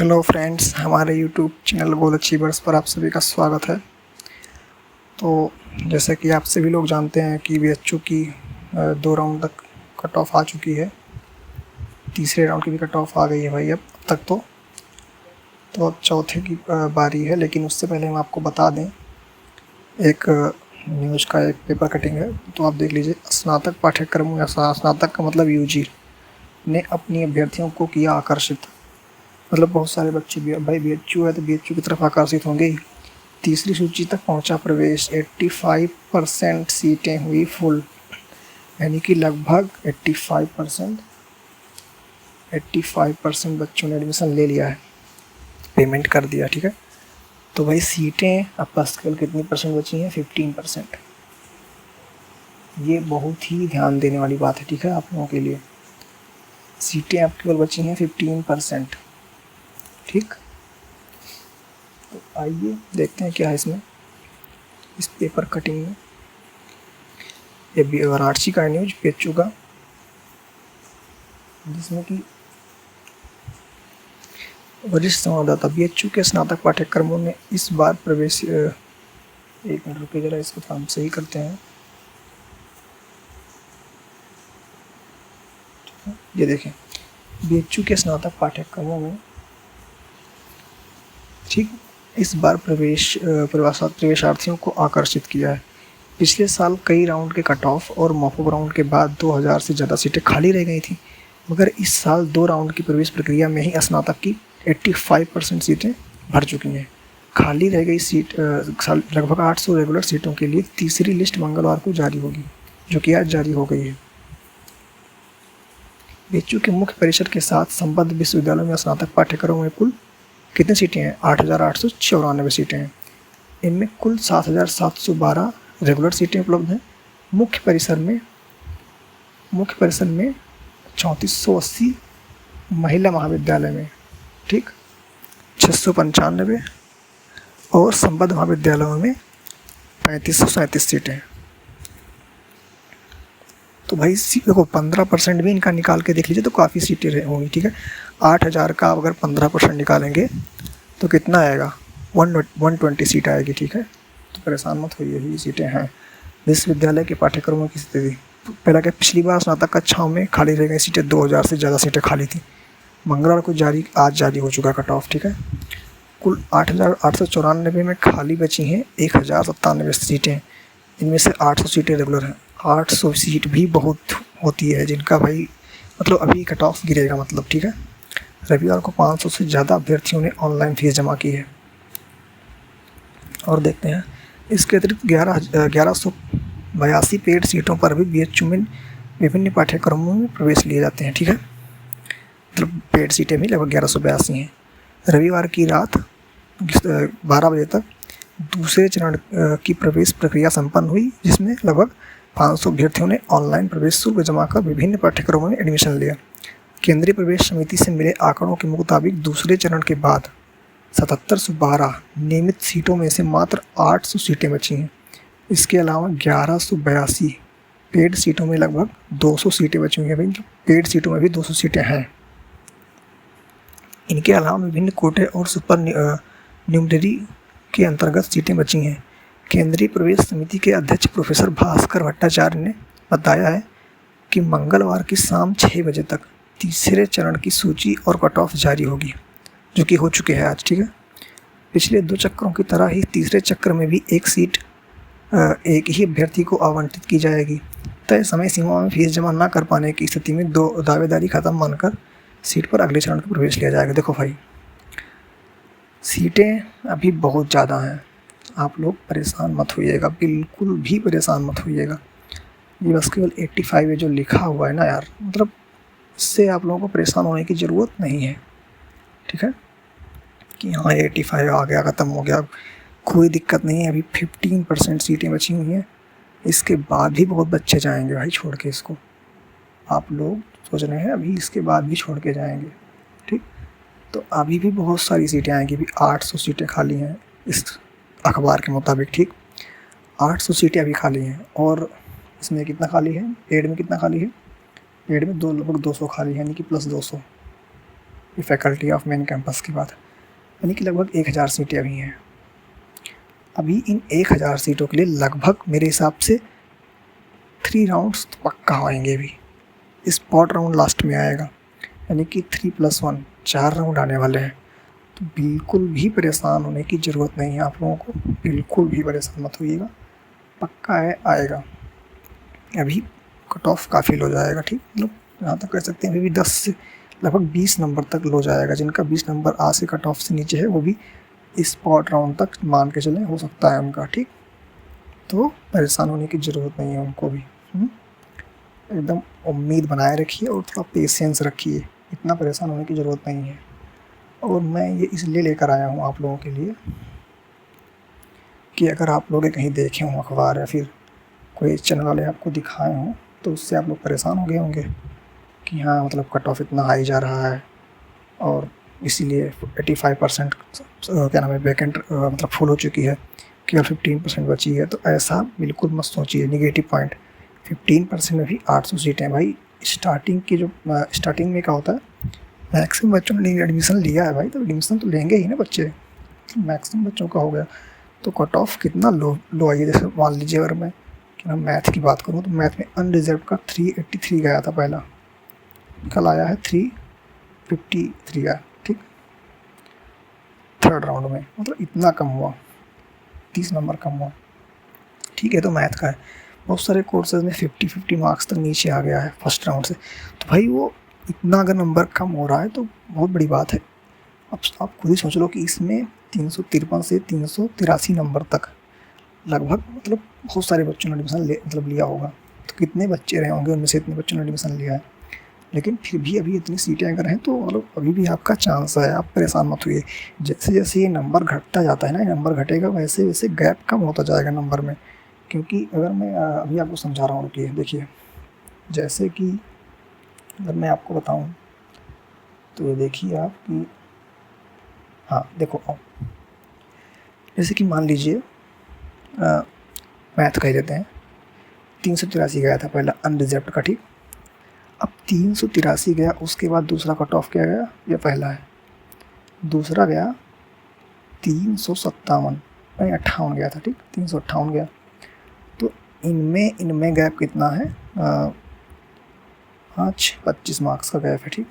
Hello friends, हमारे YouTube channel गोल achievers पर आप सभी का स्वागत है। तो जैसा कि आप सभी लोग जानते हैं कि बीएचयू की 2 राउंड तक कट ऑफ आ चुकी है। तीसरे राउंड की भी कट ऑफ आ गई है भाई अब तक तो अब चौथे की बारी है। लेकिन उससे पहले हम आपको बता दें, एक न्यूज़ का एक पेपर कटिंग है, तो आप देख लीजिए। स्नातक पाठ्यक्रमों या स्नातक का मतलब यूजी ने अपनी अभ्यर्थियों को किया आकर्षित। मतलब बहुत सारे बच्चे भाई बीएचयू है तो बीएचयू की तरफ आकर्षित होंगे ही। तीसरी सूची तक पहुंचा प्रवेश, 85% सीटें हुई फुल, यानी कि लगभग 85% बच्चों ने एडमिशन ले लिया है, पेमेंट कर दिया। ठीक है, तो भाई सीटें अब बस केवल कितनी परसेंट बची हैं? 15%। ये बहुत ही ध्यान देने वाली बात है, ठीक है, आप लोगों के लिए। सीटें अब केवल बची हैं 15%। ठीक, तो आइए देखते हैं क्या है इसमें, इस पेपर कटिंग में। ये वाराणसी का न्यूज बीएचयू का, जिसमें कि वरिष्ठ संवाददाता, बीएचयू के स्नातक पाठ्यक्रमों में इस बार प्रवेश। एक मिनट रुकिए जरा, इसको हम सही करते हैं। ये देखें, बीएचयू के स्नातक पाठ्यक्रमों में ठीक इस बार प्रवेशार्थियों को आकर्षित किया है। पिछले साल कई राउंड के कट ऑफ और मॉपअप राउंड के बाद 2000 से ज़्यादा सीटें खाली रह गई थी, मगर इस साल 2 राउंड की प्रवेश प्रक्रिया में ही स्नातक की 85% सीटें भर चुकी हैं। खाली रह गई सीट लगभग 800 रेगुलर सीटों के लिए तीसरी लिस्ट मंगलवार को जारी होगी, जो कि आज जारी हो गई है। बीएचयू के मुख्य परिसर के साथ संबद्ध विश्वविद्यालयों में स्नातक पाठ्यक्रमों में कुल कितनी सीटें हैं? 8,894 सीटें हैं। इनमें कुल 7,712 रेगुलर सीटें उपलब्ध हैं। मुख्य परिसर में 3480 महिला महाविद्यालय में, ठीक, 695 और संबद्ध महाविद्यालयों में 3537 सीटें। तो भाई देखो, 15% भी इनका निकाल के देख लीजिए तो काफ़ी सीटें होंगी। ठीक है, 8,000 का अगर 15% निकालेंगे तो कितना आएगा? 120 सीट आएगी। ठीक है, तो परेशान मत होइए, यही सीटें हैं। विश्वविद्यालय के पाठ्यक्रमों की स्थिति, पहला क्या, पिछली बार स्नातक कक्षाओं में खाली रह गई सीटें 2000 से ज़्यादा सीटें खाली थी। मंगलवार को आज जारी हो चुका कट ऑफ। ठीक है, कुल 8,894 में खाली बची हैं 1,097 सीटें। इनमें से 800 सीटें रेगुलर हैं। 800 सीट भी बहुत होती है जिनका भाई मतलब अभी कट ऑफ गिरेगा मतलब। ठीक है, रविवार को 500 से ज़्यादा अभ्यर्थियों ने ऑनलाइन फीस जमा की है। और देखते हैं, इसके अतिरिक्त 1182 पेड सीटों पर भी बीएचयू में विभिन्न पाठ्यक्रमों में प्रवेश लिए जाते हैं। ठीक है, मतलब पेड सीटें भी लगभग 1182 हैं। रविवार की रात 12 बजे तक दूसरे चरण की प्रवेश प्रक्रिया संपन्न हुई, जिसमें लगभग 500 अभ्यर्थियों ने ऑनलाइन प्रवेश शुल्क जमा कर विभिन्न पाठ्यक्रमों में एडमिशन लिया। केंद्रीय प्रवेश समिति से मिले आंकड़ों के मुताबिक दूसरे चरण के बाद 7712 नियमित सीटों में से मात्र 800 सीटें बची हैं। इसके अलावा 1182 पेड सीटों में लगभग 200 सीटें बची हुई हैं। भाई पेड सीटों में भी 200 सीटें हैं। इनके अलावा विभिन्न कोटे और सुपर न्यूमरी के अंतर्गत सीटें बची हैं। केंद्रीय प्रवेश समिति के अध्यक्ष प्रोफेसर भास्कर भट्टाचार्य ने बताया है कि मंगलवार की शाम 6 बजे तक तीसरे चरण की सूची और कट ऑफ जारी होगी, जो कि हो चुके हैं आज। ठीक है, पिछले 2 चक्रों की तरह ही तीसरे चक्र में भी एक सीट एक ही अभ्यर्थी को आवंटित की जाएगी। तय समय सीमा में फीस जमा न कर पाने की स्थिति में दावेदारी खत्म मानकर सीट पर अगले चरण का प्रवेश लिया जाएगा। देखो भाई, सीटें अभी बहुत ज़्यादा हैं, आप लोग परेशान मत होइएगा, बिल्कुल भी परेशान मत होइएगा। ये बस केवल 85 है जो लिखा हुआ है ना यार, मतलब इससे आप लोगों को परेशान होने की ज़रूरत नहीं है। ठीक है, कि हाँ 85 आ गया, ख़त्म हो गया, कोई दिक्कत नहीं है। अभी 15% सीटें बची हुई हैं, इसके बाद भी बहुत बच्चे जाएंगे भाई छोड़ के इसको। आप लोग सोच रहे हैं अभी इसके बाद भी छोड़ के जाएंगे, ठीक, तो अभी भी बहुत सारी सीटें आएंगी। अभी 800 सीटें खाली हैं इस अखबार के मुताबिक। ठीक, 800 सीटें अभी खाली हैं। और इसमें कितना खाली है? पेड में कितना खाली है? पेड में लगभग 200 खाली है, यानी कि +200। ये फैकल्टी ऑफ मेन कैंपस की बात है, यानी कि लगभग 1000 सीटें अभी हैं। अभी इन 1000 सीटों के लिए लगभग मेरे हिसाब से 3 राउंड्स तो पक्का होएंगे। भी स्पॉट राउंड लास्ट में आएगा, यानी कि 3+1 4 राउंड आने वाले हैं। तो बिल्कुल भी परेशान होने की ज़रूरत नहीं है आप लोगों को, बिल्कुल भी परेशान मत होइएगा, पक्का है आएगा। अभी कट ऑफ काफ़ी लो जाएगा, ठीक, मतलब यहाँ तक कह सकते हैं अभी भी 10 से लगभग 20 नंबर तक लो जाएगा। जिनका 20 नंबर आ से कट ऑफ से नीचे है वो भी स्पॉट राउंड तक मान के चलें, हो सकता है उनका, ठीक। तो परेशान होने की ज़रूरत नहीं है उनको भी। एकदम उम्मीद बनाए रखिए और थोड़ा पेशेंस रखिए, इतना परेशान होने की ज़रूरत नहीं है। और मैं ये इसलिए लेकर आया हूँ आप लोगों के लिए कि अगर आप लोग कहीं देखे हों अखबार या फिर कोई चैनल वाले आपको दिखाए हों तो उससे आप लोग परेशान हो गए होंगे कि हाँ मतलब कट ऑफ इतना हाई जा रहा है और इसीलिए 85% क्या नाम है वैकेंट मतलब फुल हो चुकी है, केवल 15% बची है। तो ऐसा बिल्कुल मत सोचिए। नेगेटिव पॉइंट 15% में भी 800 सीटें हैं भाई। स्टार्टिंग में क्या होता है, मैक्सिमम बच्चों ने एडमिशन लिया है भाई, तो एडमिशन तो लेंगे ही ना बच्चे, मैक्सिमम बच्चों का हो गया। तो कट ऑफ कितना लो आई है। जैसे मान लीजिए अगर मैं मैथ की बात करूँ तो मैथ में अनरिजर्व का 383 गया था पहला, कल आया है 353 आया, ठीक, थर्ड राउंड में, मतलब इतना कम हुआ, 30 नंबर कम हुआ, ठीक है। तो मैथ का है, बहुत सारे कोर्सेज में 50 मार्क्स तक नीचे आ गया है फर्स्ट राउंड से। तो भाई वो इतना अगर नंबर कम हो रहा है तो बहुत बड़ी बात है। अब आप खुद ही सोच लो कि इसमें 353 से 383 नंबर तक लगभग मतलब बहुत सारे बच्चों ने एडमिशन लिया होगा। तो कितने बच्चे रहे होंगे उनमें से इतने बच्चों ने एडमिशन लिया है। लेकिन फिर भी अभी इतनी सीटें अगर हैं तो मतलब अभी भी आपका चांस है, आप परेशान मत हुइए। जैसे जैसे ये नंबर घटता जाता है ना, ये नंबर घटेगा वैसे वैसे गैप कम होता जाएगा नंबर में। क्योंकि अगर मैं अभी आपको समझा रहा हूँ, रुकिए देखिए, जैसे कि अगर मैं आपको बताऊँ तो ये देखिए आप कि हाँ देखो, जैसे कि मान लीजिए मैथ कह देते हैं 383 गया था पहला अनरिजर्व्ड का, ठीक। अब 383 गया, उसके बाद दूसरा कट ऑफ क्या गया, ये पहला है, दूसरा गया 357 नहीं 58 गया था, ठीक, 358 गया। तो इनमें गैप कितना है, 25 मार्क्स का गैप है, ठीक,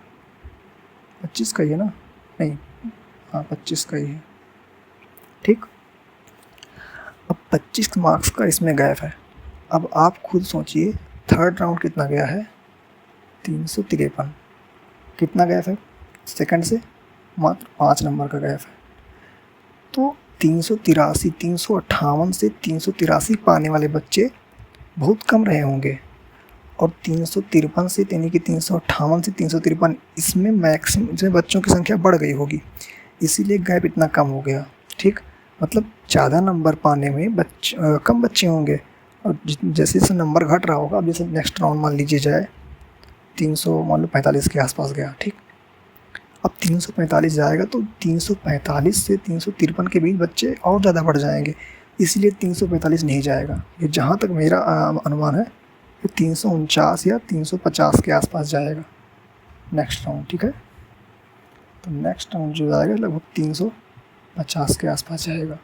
25 का ही है ना, नहीं हाँ 25 का ही है, ठीक। अब 25 मार्क्स का इसमें गैप है। अब आप खुद सोचिए थर्ड राउंड कितना गया है, 353, कितना गैप है सेकंड से, मात्र 5 नंबर का गैप है। तो 358 से 383 पाने वाले बच्चे बहुत कम रहे होंगे, और 353 से यानी कि 358 से 353 इसमें मैक्सिमम इसमें बच्चों की संख्या बढ़ गई होगी, इसीलिए गैप इतना कम हो गया, ठीक। मतलब ज़्यादा नंबर पाने में कम बच्चे होंगे, और जैसे जैसे नंबर घट रहा होगा, अब जैसे नेक्स्ट राउंड मान लीजिए जाए 345 के आसपास गया, ठीक। अब 345 जाएगा तो 345 से 353 के बीच बच्चे और ज़्यादा बढ़ जाएंगे, इसलिए 345 नहीं जाएगा। ये जहाँ तक मेरा अनुमान है ये 349 या 350 के आसपास जाएगा नेक्स्ट राउंड, ठीक है। तो नेक्स्ट राउंड जो जाएगा लगभग 350 के आसपास जाएगा।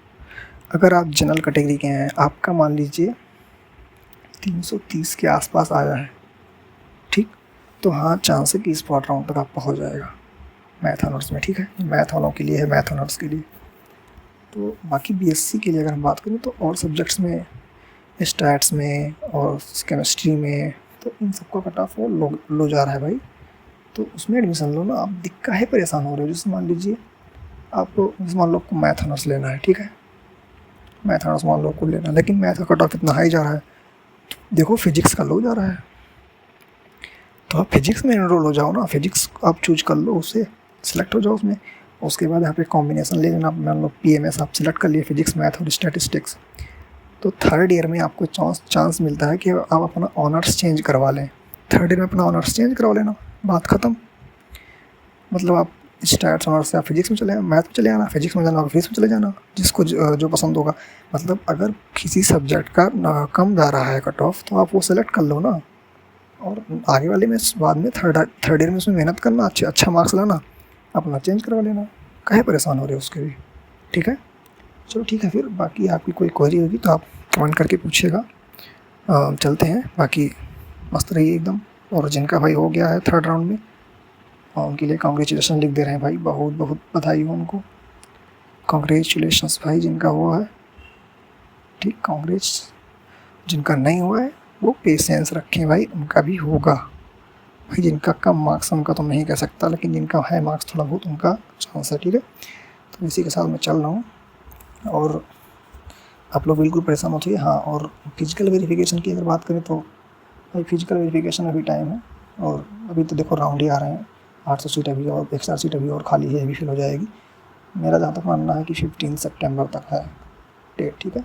अगर आप जनरल कैटेगरी के हैं, आपका मान लीजिए 330 के आसपास आया है, ठीक, तो हाँ चांस है कि स्पॉट राउंड तक आपका हो जाएगा मैथ ऑनर्स में, ठीक है। मैथ वालों के लिए है, मैथ ऑनर्स के लिए। तो बाकी बीएससी के लिए अगर हम बात करें तो और सब्जेक्ट्स में, स्टैट्स में और केमिस्ट्री में, तो इन सबका कट ऑफ लो जा रहा है भाई। तो उसमें एडमिशन लो ना, आप दिक्कत है परेशान हो रहे हो। जैसे मान लीजिए आप मान लो को मैथ ऑनर्स लेना है, ठीक है, मैथ ऑनर्स मान लो को लेना, लेकिन मैथ का कट ऑफ इतना हाई जा रहा है, देखो फिजिक्स का लो जा रहा है, तो आप फिजिक्स में एनरोल हो जाओ ना, फिजिक्स आप चूज कर लो, उससे सिलेक्ट हो जाओ उसमें। उसके बाद यहाँ पे कॉम्बिनेशन ले लेना, मान लो पीएमएस आप सिलेक्ट कर लिए, फिजिक्स मैथ और स्टैटिस्टिक्स। तो थर्ड ईयर में आपको चांस मिलता है कि आप अपना ऑनर्स चेंज करवा लें, थर्ड ईयर में अपना ऑनर्स चेंज करवा लेना, बात ख़त्म। मतलब आप स्टैट्स ऑनर्स से आप फिजिक्स में चले जाना, मैथ में चले जाना, फिजिक्स में जाना फिजिक्स में चले जाना, जिसको जो पसंद होगा। मतलब अगर किसी सब्जेक्ट का कम जा रहा है कट ऑफ तो आप वो सेलेक्ट कर लो ना, और आगे वाले में बाद में थर्ड ईयर में उसमें मेहनत करना, अच्छा मार्क्स लाना, अपना चेंज करवा लेना, काहे परेशान हो रहे हो उसके लिए, ठीक है। चलो ठीक है, फिर बाकी आपकी कोई क्वेरी होगी तो आप कमेंट करके पूछिएगा। चलते हैं, बाकी मस्त रहिए एकदम। और जिनका भाई हो गया है 3rd राउंड में, उनके लिए कॉन्ग्रेचुलेसन लिख दे रहे हैं भाई, बहुत बहुत बधाई हो उनको, कॉन्ग्रेचुलेशंस भाई जिनका हुआ है, ठीक, कांग्रेस। जिनका नहीं हुआ है वो पेशेंस रखें भाई, उनका भी होगा भाई। जिनका कम मार्क्स उनका तो नहीं कह सकता, लेकिन जिनका है मार्क्स थोड़ा बहुत उनका चांस है, ठीक है। तो इसी के साथ मैं चल रहा हूँ, और आप लोग बिल्कुल परेशान मत होइए। हाँ, और फिजिकल वेरिफिकेशन की अगर बात करें तो भाई फिजिकल वेरिफिकेशन अभी टाइम है, और अभी तो देखो राउंड ही आ रहे हैं। 800 सीट अभी और एक्स्ट्रा सीट अभी और खाली है, अभी फिल हो जाएगी। मेरा जहाँ तक मानना है कि 15 सितंबर तक है डेट, ठीक है।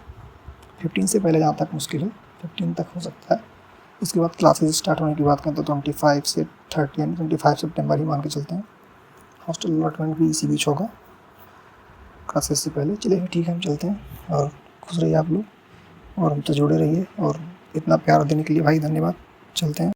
15 से पहले जहाँ तक मुश्किल है, 15 तक हो सकता है। उसके बाद क्लासेस स्टार्ट होने की बात करें तो 25 से 30 यानी 25 सितंबर ही मान के चलते हैं। हॉस्टल अलॉटमेंट भी इसी बीच होगा क्लासेस से पहले। चलिए ठीक है, हम चलते हैं, और खुश रहिए आप लोग, और हमसे जुड़े रहिए, और इतना प्यार देने के लिए भाई धन्यवाद। चलते हैं।